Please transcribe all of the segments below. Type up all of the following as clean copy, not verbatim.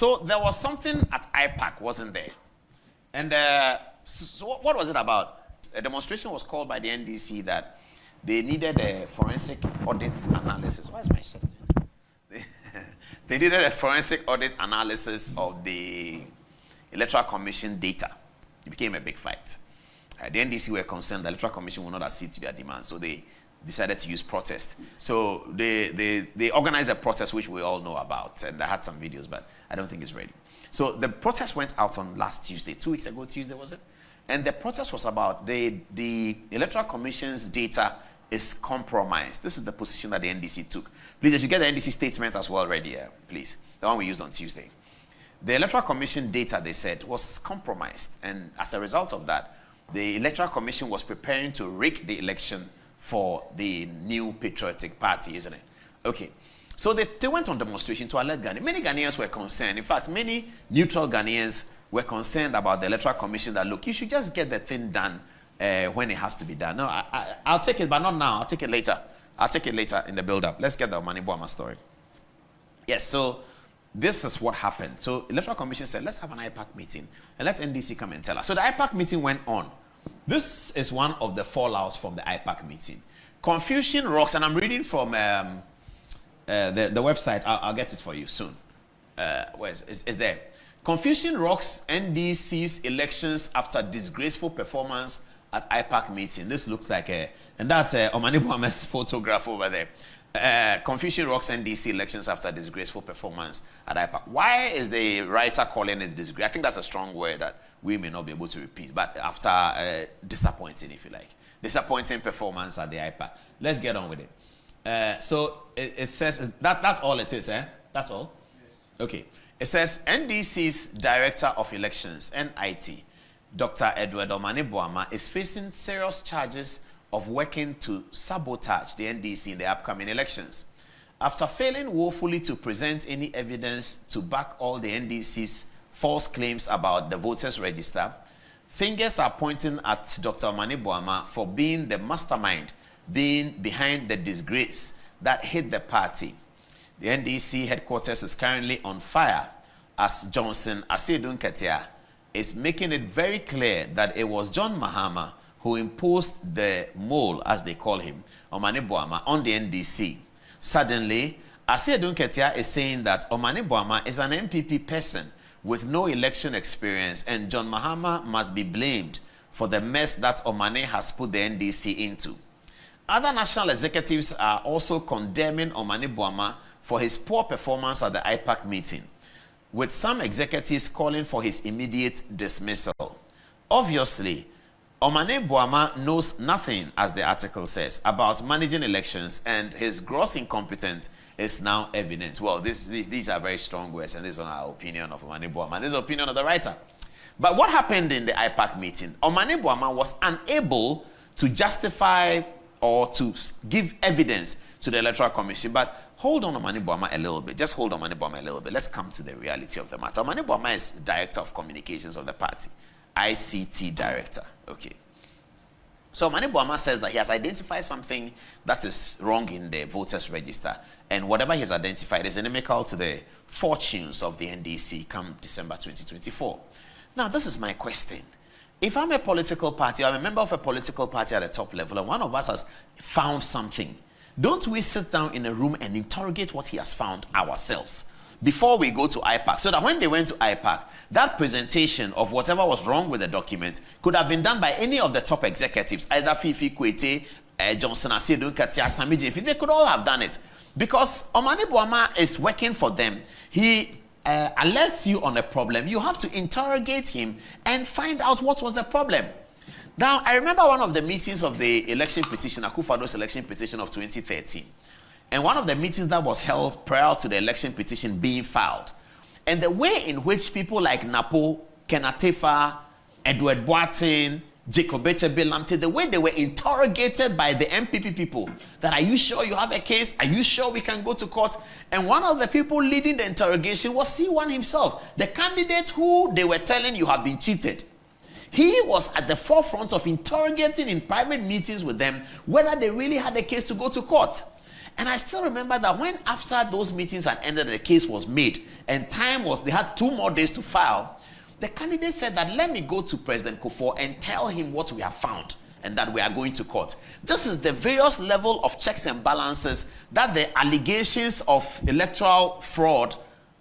So there was something at IPAC, wasn't there? And so what was it about? A demonstration was called by the NDC that they needed a forensic audit analysis. Where's my shirt? They needed a forensic audit analysis of the Electoral Commission data. It became a big fight. The NDC were concerned the Electoral Commission would not accede to their demands, so they decided to use protest. So they organized a protest which we all know about, and I had some videos, but I don't think it's ready. So the protest went out on last Tuesday, 2 weeks ago, Tuesday was it? And the protest was about the Electoral Commission's data is compromised. This is the position that the NDC took. Please, you should get the NDC statement as well ready here, please. The one we used on Tuesday. The Electoral Commission data, they said, was compromised. And as a result of that, the Electoral Commission was preparing to rig the election for the new patriotic party, isn't it? Okay. So they went on demonstration to alert Ghanaians. Many Ghanaians were concerned. In fact, many neutral Ghanaians were concerned about the Electoral Commission that, look, you should just get the thing done when it has to be done. No, I'll take it, but not now. I'll take it later. I'll take it later in the build-up. Let's get the Omane Boamah story. Yes, so this is what happened. So Electoral Commission said, let's have an IPAC meeting and let NDC come and tell us. So the IPAC meeting went on. This is one of the fallouts from the IPAC meeting. Confusion rocks, and I'm reading from the website. I'll get it for you soon. Where is it? It's there. Confusion rocks NDC's elections after disgraceful performance at IPAC meeting. This looks like and that's Omane Boamah's photograph over there. Confusion rocks NDC elections after disgraceful performance at IPAC. Why is the writer calling it disgrace? I think that's a strong word that we may not be able to repeat, but after disappointing, if you like. Disappointing performance at the IPAC. Let's get on with it. So it says, that's all it is, eh? That's all? Yes. Okay. It says, NDC's Director of Elections, NIT, Dr. Edward Omane Boamah, is facing serious charges of working to sabotage the NDC in the upcoming elections. After failing woefully to present any evidence to back all the NDC's false claims about the voters register, fingers are pointing at Dr. Omane Boamah for being the mastermind behind the disgrace that hit the party. The NDC headquarters is currently on fire as Johnson Asiedu Nketiah is making it very clear that it was John Mahama who imposed the mole, as they call him, Omane Boamah, on the NDC. Suddenly, Asiedu Nketiah is saying that Omane Boamah is an MPP person with no election experience, and John Mahama must be blamed for the mess that Omane has put the NDC into. Other national executives are also condemning Omane Boamah for his poor performance at the IPAC meeting, with some executives calling for his immediate dismissal. Obviously, Omane Boamah knows nothing, as the article says, about managing elections, and his gross incompetence is now evident. Well, these are very strong words, and this is not our opinion of Omane Boamah. This is the opinion of the writer. But what happened in the IPAC meeting? Omane Boamah was unable to justify or to give evidence to the Electoral Commission. But hold on Omane Boamah a little bit. Just hold Omane Boamah a little bit. Let's come to the reality of the matter. Omane Boamah is Director of Communications of the party. ICT Director. Okay. So Omane Boamah says that he has identified something that is wrong in the voters register, and whatever he has identified is inimical to the fortunes of the NDC come December 2024. Now, this is my question. If I'm a political party, I'm a member of a political party at the top level, and one of us has found something, don't we sit down in a room and interrogate what he has found ourselves before we go to IPAC? So that when they went to IPAC, that presentation of whatever was wrong with the document could have been done by any of the top executives, either Fifi Kwete, Johnson Asiedu, Nketiah, Sami Jefi. They could all have done it. Because Omane Boamah is working for them. He alerts you on a problem. You have to interrogate him and find out what was the problem. Now, I remember one of the meetings of the election petition, Akufo-Addo's election petition of 2013. And one of the meetings that was held prior to the election petition being filed. And the way in which people like Napo, Kenatefa, Edward Boateng, Jacob Lamte, the way they were interrogated by the MPP people, that are you sure you have a case? Are you sure we can go to court? And one of the people leading the interrogation was C1 himself, the candidate who they were telling you have been cheated. He was at the forefront of interrogating in private meetings with them whether they really had a case to go to court. And I still remember that when after those meetings had ended, the case was made, and they had 2 more days to file, the candidate said that let me go to President Kufuor and tell him what we have found and that we are going to court. This is the various level of checks and balances that the allegations of electoral fraud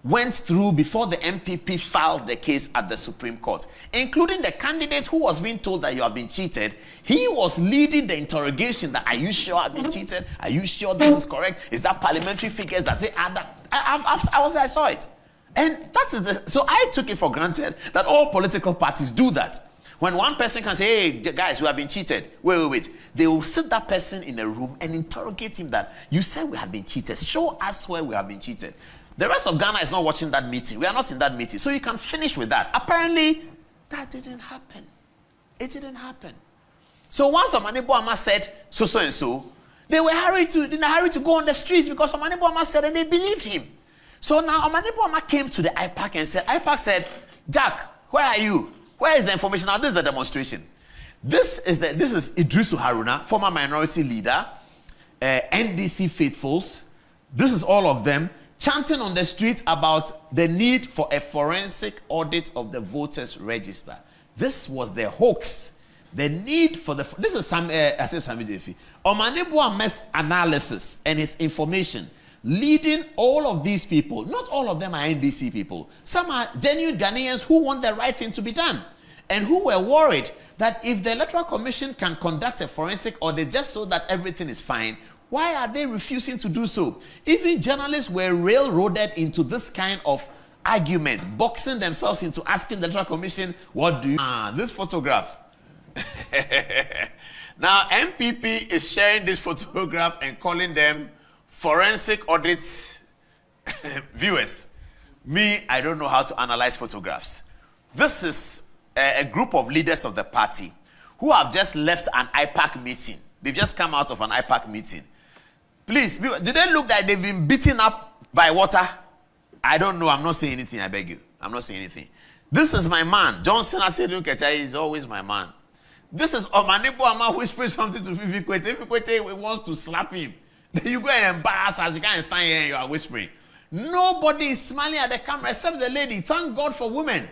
went through before the MPP filed the case at the Supreme Court, including the candidate who was being told that you have been cheated. He was leading the interrogation that, are you sure I've been cheated? Are you sure this is correct? Is that parliamentary figures? Does it add up? I saw it. And that is so I took it for granted that all political parties do that. When one person can say, hey, guys, we have been cheated. Wait. They will sit that person in a room and interrogate him that, you said we have been cheated. Show us where we have been cheated. The rest of Ghana is not watching that meeting. We are not in that meeting. So you can finish with that. Apparently, that didn't happen. It didn't happen. So once Omane Boamah said so and so, they were in a hurry to go on the streets because Omane Boamah said, and they believed him. So now Omane Boamah came to the IPAC and said, IPAC said, Jack, where are you? Where is the information? Now this is the demonstration. This is Idrisu Haruna, former minority leader, NDC faithfuls. This is all of them chanting on the streets about the need for a forensic audit of the voters register. This was the hoax. The need for this is Omane Boamah's analysis and his information leading all of these people. Not all of them are NDC people. Some are genuine Ghanaians who want the right thing to be done and who were worried that if the Electoral Commission can conduct a forensic audit just so that everything is fine, why are they refusing to do so? Even journalists were railroaded into this kind of argument, boxing themselves into asking the Electoral Commission, what do you... this photograph. Now, MPP is sharing this photograph and calling them forensic audit viewers. Me, I don't know how to analyze photographs. This is a group of leaders of the party who have just left an IPAC meeting. They've just come out of an IPAC meeting. Please, did they look like they've been beaten up by water? I don't know. I'm not saying anything. I beg you. I'm not saying anything. This is my man. Johnson Asiedu Nketiah is always my man. This is Omane Boamah whispering something to Fifi Kwete. Fifi Kwete wants to slap him. Then you go and embarrass us. You can't stand here and you are whispering. Nobody is smiling at the camera except the lady. Thank God for women.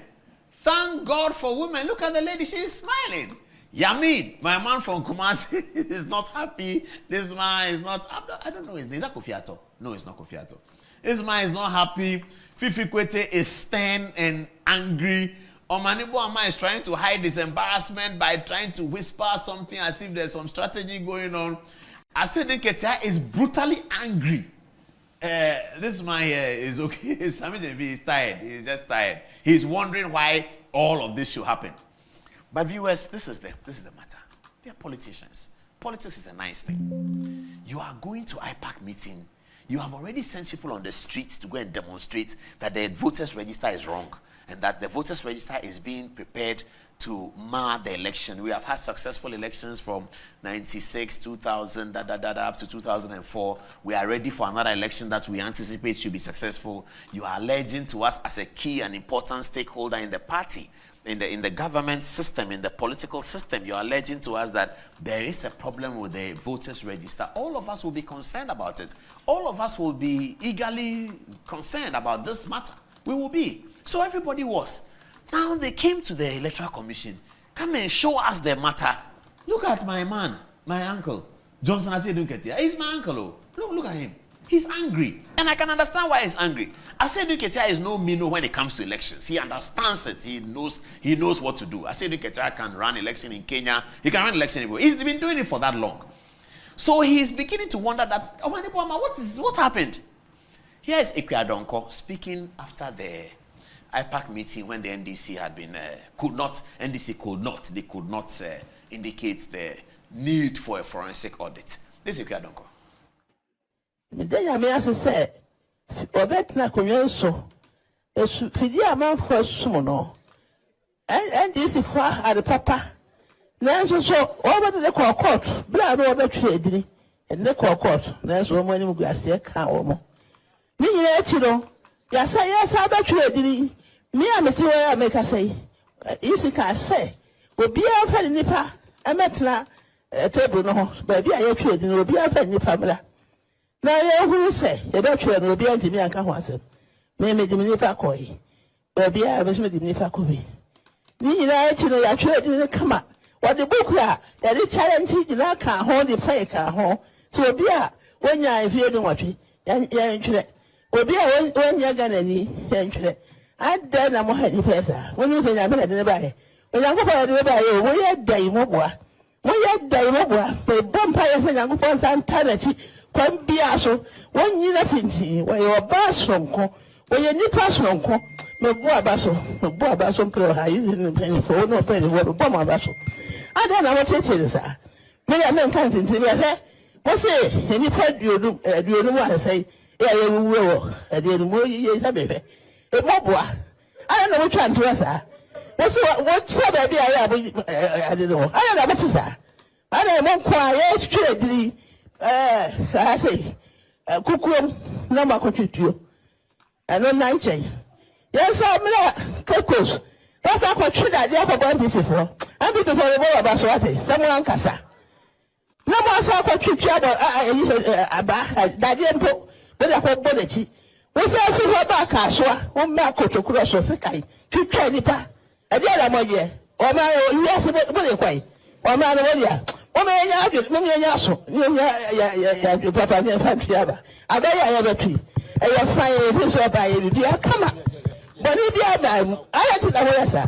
Thank God for women. Look at the lady. She is smiling. Yamid, my man from Kumasi, is not happy. This man is not... I don't know his name. Is that Kofi Ato? No, it's not Kofi Ato. This man is not happy. Fifi Kwete is stern and angry. Omane Boamah is trying to hide his embarrassment by trying to whisper something as if there's some strategy going on. Asiedu Nketiah is brutally angry. This man here is okay. He's tired. He's just tired. He's wondering why all of this should happen. But viewers, this is the matter. They are politicians. Politics is a nice thing. You are going to IPAC meeting. You have already sent people on the streets to go and demonstrate that the voters register is wrong and that the voters register is being prepared to mar the election. We have had successful elections from 96, 2000, up to 2004. We are ready for another election that we anticipate should be successful. You are alleging to us as a key and important stakeholder in the party, in the government system, in the political system. You are alleging to us that there is a problem with the voters register. All of us will be concerned about it. All of us will be eagerly concerned about this matter. We will be. So everybody was. Now they came to the Electoral Commission. Come and show us the matter. Look at my man, my uncle, Johnson Asiedu Nketiah. He's my uncle. Oh. Look at him. He's angry. And I can understand why he's angry. Asiedu Nketiah is no minnow when it comes to elections. He understands it. He knows what to do. Asiedu Nketiah can run election in Kenya. He can run election everywhere. He's been doing it for that long. So he's beginning to wonder that, Omane Boamah, what happened? Here is Nketiah speaking after the IPAC meeting when the NDC had been NDC could not indicate the need for a forensic audit. This is Nketiah. Midaya me say obetna konyenso esu fidi aman for sumo NDC for ade papa nanso so obo de court bra no obetwe edini and the court nanso omo anim guase ka omo ni nyina echi no yasa obetwe edini me amesi we ameka say isi ka say obi afa nipa emetna table no ba bia ye twe edini obi afa nipa mra Now, who say, the doctor will be anti me and can answer. Maybe the Minifakoi. Well, be I was with the Minifakoi. You know, actually, I didn't come up. What the book are, that it challenge in our car, hold the play car home. So be a when you are feeling what you will be a when you're gonna need entry. I dare no more heady person. When you say I'm going to buy, when I go by the buy, we are day mobile. We are day mobile, but vampires and young ones and talent. Come be also 1 year of inti, where your bass from co, where your new person co, no boa basso, no boa basso pro high in penny for no penny for Boamah basso. I don't know what it is, sir. Many a man can't into your hair. What's it? Any part you do no one say, yeah, you will, at the end more years, a baby. A mobile. I don't know which one to answer. What's baby I don't know. I don't know what to say. I don't know quiet straightly. I say, Kukum, no more contribute. I know 9 Yes, I'm not Kokos. That's how I treat that. You have a bomb before. I'm before the war about Swati. Someone Casa. No more so contribute about Daddy, but I hope Bodechi. What's that for back? Aswa, one back to cross or Sikai, to Trenipa. A dear Moye, or my yes, but way. Or my Moya. Or may Yaso, you papa and Fantiaba. I bet I have a tree. And you're flying a fish by you. Come on. But if you are dying, I had to know, sir.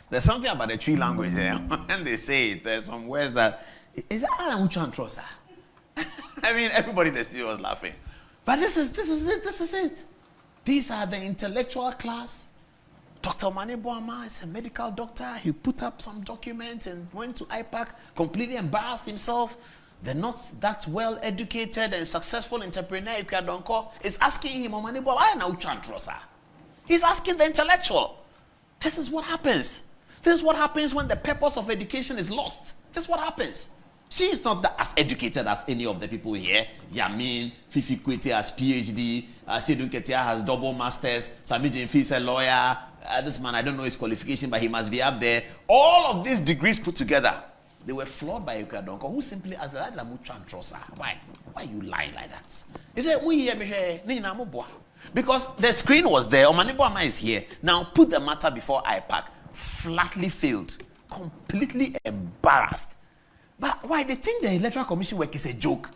There's something about the tree language there. And they say it, there's some words that is that I don't trust her. I mean, everybody in the studio was laughing. But this is it. These are the intellectual class. Dr. Omane Boamah is a medical doctor. He put up some documents and went to IPAC, completely embarrassed himself. The not that well educated and successful entrepreneur Nketiah is asking him, Omane Boamah, I know trust her. He's asking the intellectual. This is what happens. This is what happens when the purpose of education is lost. This is what happens. She is not as educated as any of the people here. Yamin, Fifi Nketiah has PhD, Asiedu Nketiah has double masters, Sami Jemfi is a lawyer. This man, I don't know his qualification, but he must be up there. All of these degrees put together, they were flawed by Nketiah, who simply asked, why? Why are you lying like that? He said, because the screen was there, Omane Boamah is here. Now put the matter before IPAC. Flatly failed. Completely embarrassed. But why? They think the Electoral Commission work is a joke.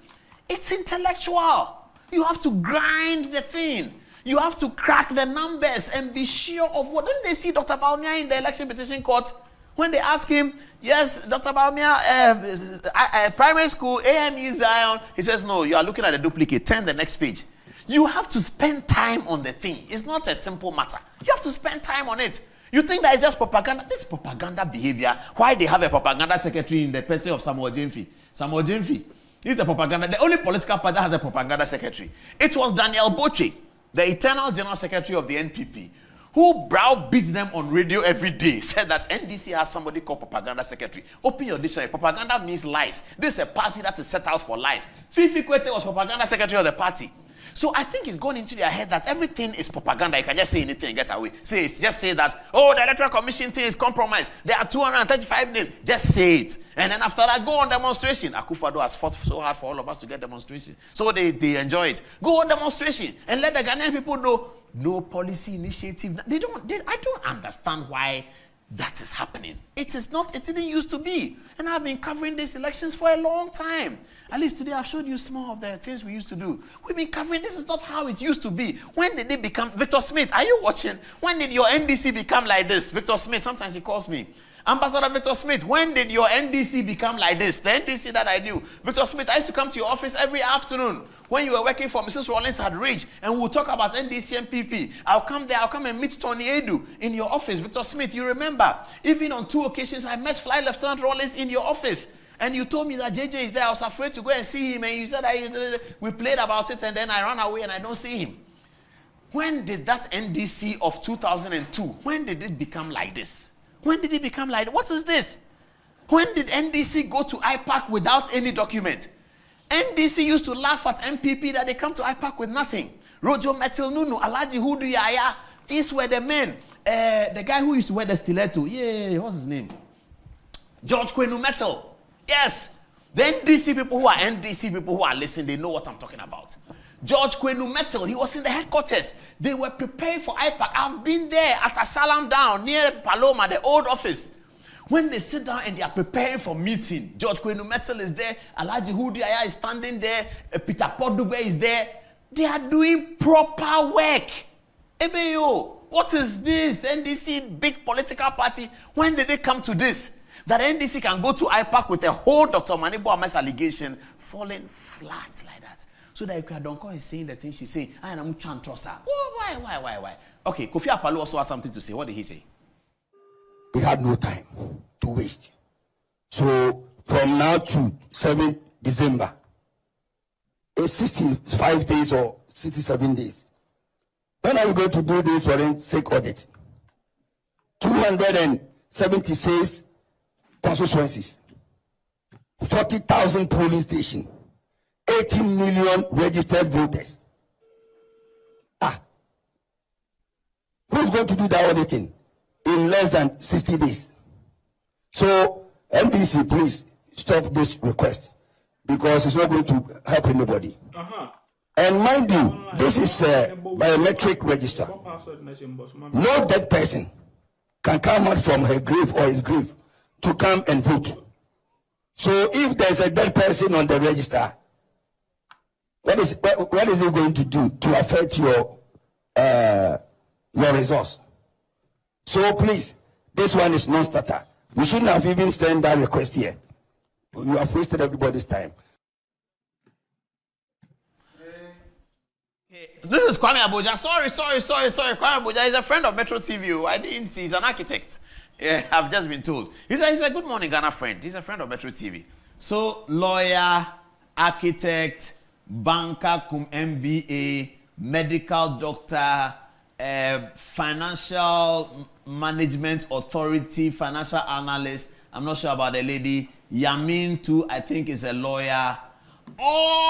It's intellectual. You have to grind the thing. You have to crack the numbers and be sure of what. Didn't they see Dr. Boamah in the election petition court? When they ask him, yes, Dr. Boamah, primary school, AME Zion, he says, no, you are looking at the duplicate. Turn the next page. You have to spend time on the thing. It's not a simple matter. You have to spend time on it. You think that it's just propaganda? This propaganda behavior. Why they have a propaganda secretary in the person of Samuel Jemfi? Samuel Jemfi is the propaganda. The only political party that has a propaganda secretary. It was Daniel Boche, the eternal general secretary of the NPP, who browbeats them on radio every day, said that NDC has somebody called propaganda secretary. Open your dictionary. Propaganda means lies. This is a party that is set out for lies. Fifi Nketiah was propaganda secretary of the party. So I think it's gone into their head that everything is propaganda. You can just say anything and get away. Just say that, oh, the Electoral Commission thing is compromised. There are 235 days. Just say it. And then after that, go on demonstration. Akufo-Addo has fought so hard for all of us to get demonstration. So they enjoy it. Go on demonstration and let the Ghanaian people know no policy initiative. I don't understand why that is happening. It didn't used to be. And I've been covering these elections for a long time. At least today I've showed you some of the things we used to do. We've been covering, this is not how it used to be. When did it become, Victor Smith, are you watching? When did your NDC become like this? Victor Smith, sometimes he calls me. Ambassador Victor Smith, when did your NDC become like this? The NDC that I knew. Victor Smith, I used to come to your office every afternoon when you were working for Mrs. Rollins had reached, and we'll talk about NDC and PP. I'll come there, I'll come and meet Tony Edu in your office. Victor Smith, you remember, even on 2 occasions, I met Fly Lieutenant Rollins in your office. And you told me that JJ is there. I was afraid to go and see him. And you said we played about it, and then I ran away and I don't see him. When did that NDC of 2002, when did it become like this? When did it become like this? What is this? When did NDC go to IPAC without any document? NDC used to laugh at MPP that they come to IPAC with nothing. Rojo Metil Nunu, Alaji Hudu Yaya, these were the men. the guy who used to wear the stiletto. Yeah, what's his name? George Kwenu Metal. Yes. The NDC people who are listening, they know what I'm talking about. George Kwenu Metal, he was in the headquarters. They were preparing for IPAC. I've been there at Asalam Down near Paloma, the old office. When they sit down and they are preparing for meeting, George Kwenu Metal is there, Alhaji Hudiaya is standing there, Peter Podugbe is there. They are doing proper work. Ebeyo, what is this? The NDC, big political party. When did they come to this? That NDC can go to IPAC with a whole Dr. Boamah's allegation falling flat like that. So that Ikra Donko is saying the things she's saying. I am Chantrosa. Why? Okay, Kofi Apalo also has something to say. What did he say? We had no time to waste. So from now to 7 December, it's 65 days or 67 days. When are we going to do this forensic audit? 276 constituencies, 40,000 police stations, 18 million registered voters. Who's going to do that auditing in less than 60 days? So, NDC, please stop this request because it's not going to help anybody. And mind you, this is a biometric register. No dead person can come out from her grave or his grave to come and vote. So if there's a dead person on the register, what is it going to do to affect your results? So please, this one is non-starter. We shouldn't have even sent that request here. You have wasted everybody's time. This is Kwame Abuja. Sorry. Kwame Abuja is a friend of Metro TV. I didn't see. He's an architect. Yeah, I've just been told. He's a good morning Ghana friend. He's a friend of Metro TV. So, lawyer, architect, banker, cum MBA, medical doctor, financial management authority, financial analyst. I'm not sure about the lady. Yamin too, I think, is a lawyer. All